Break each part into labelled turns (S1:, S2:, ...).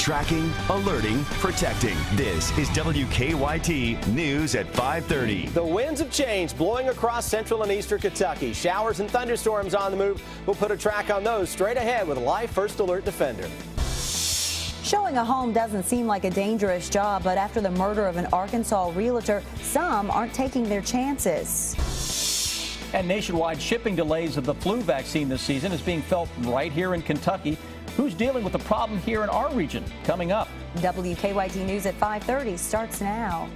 S1: Tracking, alerting, protecting. This is WKYT News at 5:30.
S2: The winds of change blowing across central and eastern Kentucky. Showers and thunderstorms on the move. We'll put a track on those straight ahead with a live First Alert Defender.
S3: Showing a home doesn't seem like a dangerous job, but after the murder of an Arkansas realtor, some aren't taking their chances.
S4: And nationwide shipping delays of the flu vaccine this season is being felt right here in Kentucky. Who's dealing with the problem here in our region? Coming up.
S3: WKYT News at 5:30 starts now.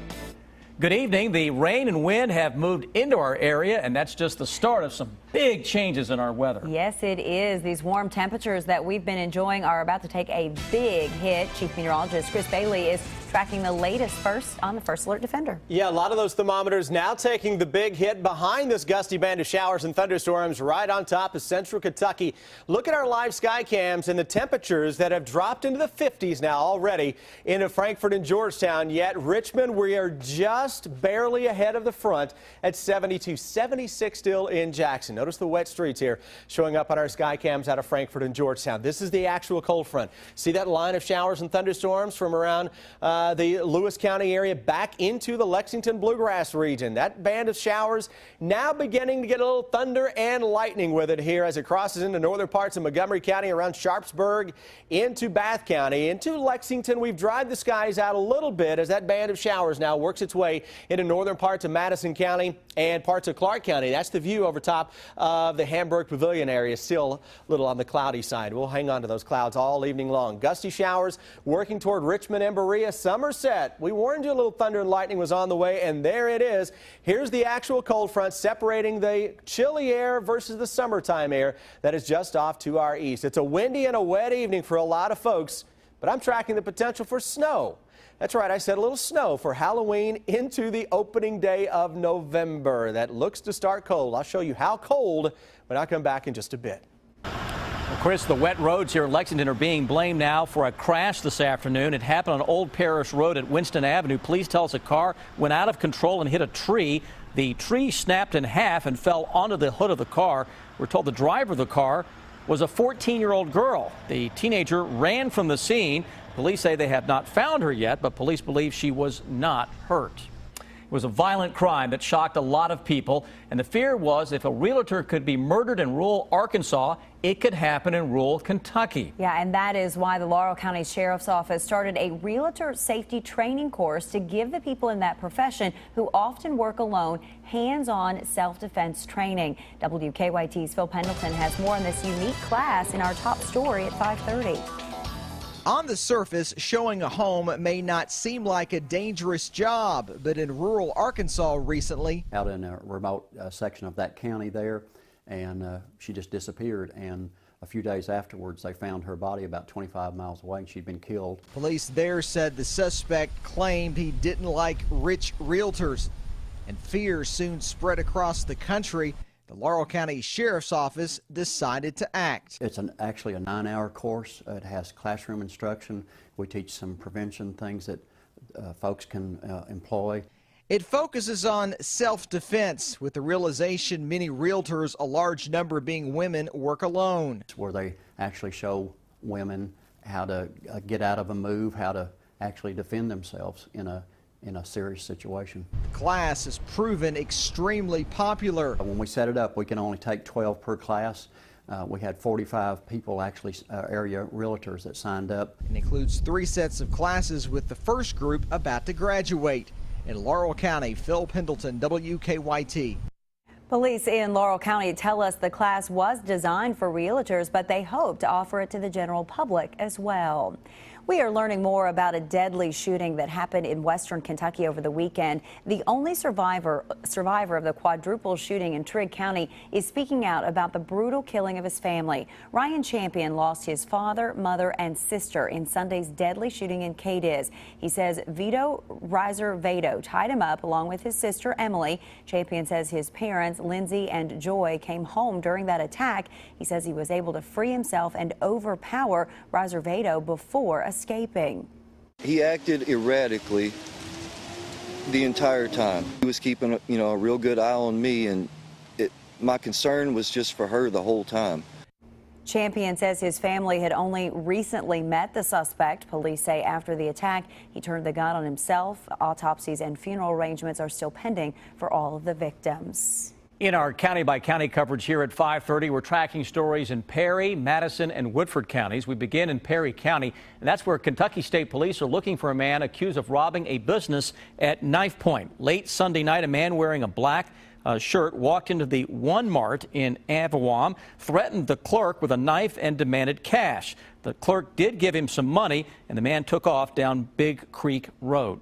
S4: Good evening. The rain and wind have moved into our area, and that's just the start of some big changes in our weather.
S3: Yes, it is. These warm temperatures that we've been enjoying are about to take a big hit. Chief Meteorologist Chris Bailey is tracking the latest first on the First Alert Defender.
S2: Yeah, a lot of those thermometers now taking the big hit behind this gusty band of showers and thunderstorms right on top of central Kentucky. Look at our live sky cams and the temperatures that have dropped into the 50s now already into Frankfort and Georgetown. Yet Richmond, we are just barely ahead of the front at 72, 76 still in Jackson. Notice the wet streets here showing up on our sky cams out of Frankfort and Georgetown. This is the actual cold front. See that line of showers and thunderstorms from around the Lewis County area back into the Lexington Bluegrass region. That band of showers now beginning to get a little thunder and lightning with it here as it crosses into northern parts of Montgomery County, around Sharpsburg, into Bath County, into Lexington. We've dried the skies out a little bit as that band of showers now works its way into northern parts of Madison County and parts of Clark County. That's the view over top of the Hamburg Pavilion area, still a little on the cloudy side. We'll hang on to those clouds all evening long. Gusty showers working toward Richmond and Berea. Somerset, we warned you a little thunder and lightning was on the way, and there it is. Here's the actual cold front separating the chilly air versus the summertime air that is just off to our east. It's a windy and a wet evening for a lot of folks, but I'm tracking the potential for snow. That's right, I said a little snow for Halloween into the opening day of November. That looks to start cold. I'll show you how cold when I come back in just a bit.
S4: Well, Chris, the wet roads here in Lexington are being blamed now for a crash this afternoon. It happened on Old Parish Road at Winston Avenue. Police tell us a car went out of control and hit a tree. The tree snapped in half and fell onto the hood of the car. We're told the driver of the car was a 14-year-old girl. The teenager ran from the scene. Police say they have not found her yet, but police believe she was not hurt. It was a violent crime that shocked a lot of people, and the fear was if a realtor could be murdered in rural Arkansas, it could happen in rural Kentucky.
S3: Yeah, and that is why the Laurel County Sheriff's Office started a realtor safety training course to give the people in that profession who often work alone hands-on self-defense training. WKYT's Phil Pendleton has more on this unique class in our top story at 5:30.
S5: On the surface, showing a home may not seem like a dangerous job, but in rural Arkansas recently,
S6: out in a remote section of that county there, and she just disappeared, and a few days afterwards they found her body about 25 miles away and she'd been killed.
S5: Police there said the suspect claimed he didn't like rich realtors, and fear soon spread across the country. The Laurel County Sheriff's Office decided to act.
S6: It's actually a 9-hour course. It has classroom instruction. We teach some prevention things that folks can employ.
S5: It focuses on self-defense with the realization many realtors, a large number being women, work alone.
S6: It's where they actually show women how to get out of a move, how to actually defend themselves in a serious situation.
S5: The class has proven extremely popular.
S6: When we set it up, we can only take 12 per class. We had 45 people, actually area realtors, that signed up.
S5: It includes 3 sets of classes with the first group about to graduate. In Laurel County, Phil Pendleton, WKYT.
S3: Police in Laurel County tell us the class was designed for realtors, but they hope to offer it to the general public as well. We are learning more about a deadly shooting that happened in western Kentucky over the weekend. The only survivor of the quadruple shooting in Trigg County is speaking out about the brutal killing of his family. Ryan Champion lost his father, mother, and sister in Sunday's deadly shooting in Cadiz. He says Vito Reiser Vado tied him up along with his sister Emily. Champion says his parents, Lindsay and Joy, came home during that attack. He says he was able to free himself and overpower Reiser Vado before escaping.
S7: He acted erratically the entire time. He was keeping a real good eye on me, and my concern was just for her the whole time.
S3: Champion says his family had only recently met the suspect. Police say after the attack, he turned the gun on himself. Autopsies and funeral arrangements are still pending for all of the victims.
S4: In our county-by-county coverage here at 5:30, we're tracking stories in Perry, Madison, and Woodford counties. We begin in Perry County, and that's where Kentucky State Police are looking for a man accused of robbing a business at Knife Point. Late Sunday night, a man wearing a black shirt walked into the One Mart in Avawam, threatened the clerk with a knife and demanded cash. The clerk did give him some money, and the man took off down Big Creek Road.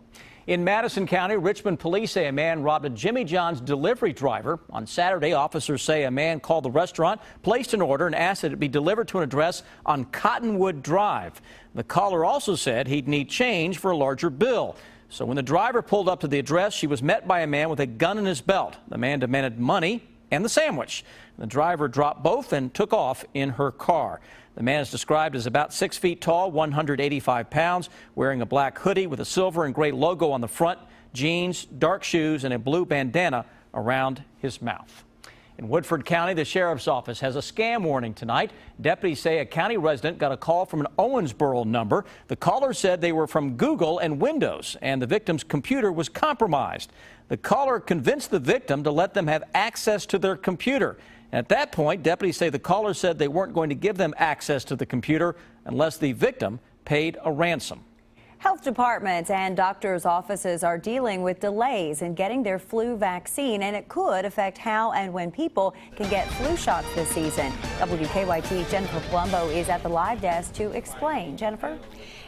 S4: In Madison County, Richmond police say a man robbed a Jimmy John's delivery driver. On Saturday, officers say a man called the restaurant, placed an order, and asked that it be delivered to an address on Cottonwood Drive. The caller also said he'd need change for a larger bill. So when the driver pulled up to the address, she was met by a man with a gun in his belt. The man demanded money and the sandwich. The driver dropped both and took off in her car. The man is described as about 6 feet tall, 185 pounds, wearing a black hoodie with a silver and gray logo on the front, jeans, dark shoes, and a blue bandana around his mouth. In Woodford County, the sheriff's office has a scam warning tonight. Deputies say a county resident got a call from an Owensboro number. The caller said they were from Google and Windows, and the victim's computer was compromised. The caller convinced the victim to let them have access to their computer. And at that point, deputies say the caller said they weren't going to give them access to the computer unless the victim paid a ransom.
S3: Health departments and doctors' offices are dealing with delays in getting their flu vaccine, and it could affect how and when people can get flu shots this season. WKYT Jennifer Palumbo is at the live desk to explain. Jennifer?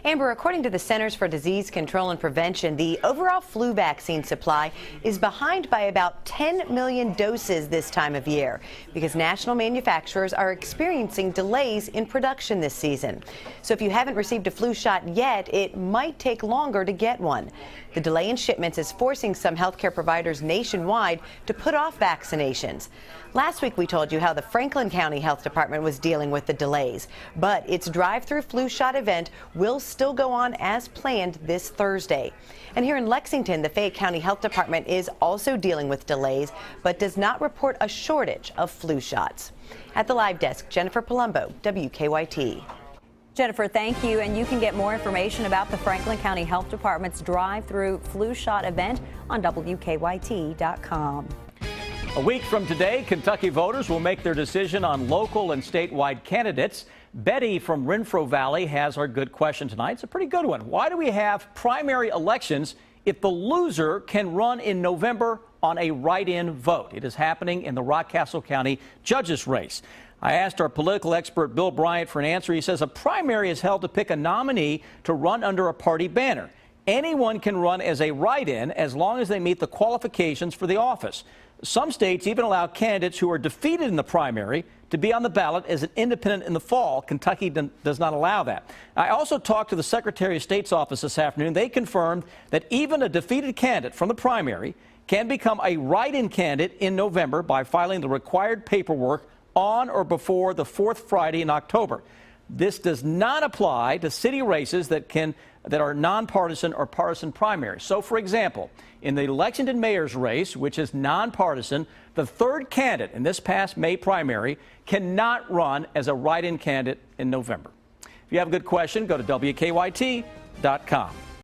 S8: Amber, according to the Centers for Disease Control and Prevention, the overall flu vaccine supply is behind by about 10 million doses this time of year because national manufacturers are experiencing delays in production this season. So if you haven't received a flu shot yet, it might take longer to get one. The delay in shipments is forcing some healthcare providers nationwide to put off vaccinations. Last week we told you how the Franklin County Health Department was dealing with the delays, but its drive-through flu shot event will still go on as planned this Thursday. And here in Lexington, the Fayette County Health Department is also dealing with delays, but does not report a shortage of flu shots. At the live desk, Jennifer Palumbo, WKYT.
S3: Jennifer, thank you. And you can get more information about the Franklin County Health Department's drive-through flu shot event on WKYT.com.
S4: A week from today, Kentucky voters will make their decision on local and statewide candidates. Betty from Renfro Valley has our good question tonight. It's a pretty good one. Why do we have primary elections if the loser can run in November on a write-in vote? It is happening in the Rockcastle County judges race. I asked our political expert Bill Bryant for an answer. He says a primary is held to pick a nominee to run under a party banner. Anyone can run as a write-in as long as they meet the qualifications for the office. Some states even allow candidates who are defeated in the primary to be on the ballot as an independent in the fall. Kentucky does not allow that. I also talked to the Secretary of State's office this afternoon. They confirmed that even a defeated candidate from the primary can become a write-in candidate in November by filing the required paperwork on or before the fourth Friday in October. This does not apply to city races that are nonpartisan or partisan primaries. So, for example, in the Lexington mayor's race, which is nonpartisan, the third candidate in this past May primary cannot run as a write-in candidate in November. If you have a good question, go to WKYT.com.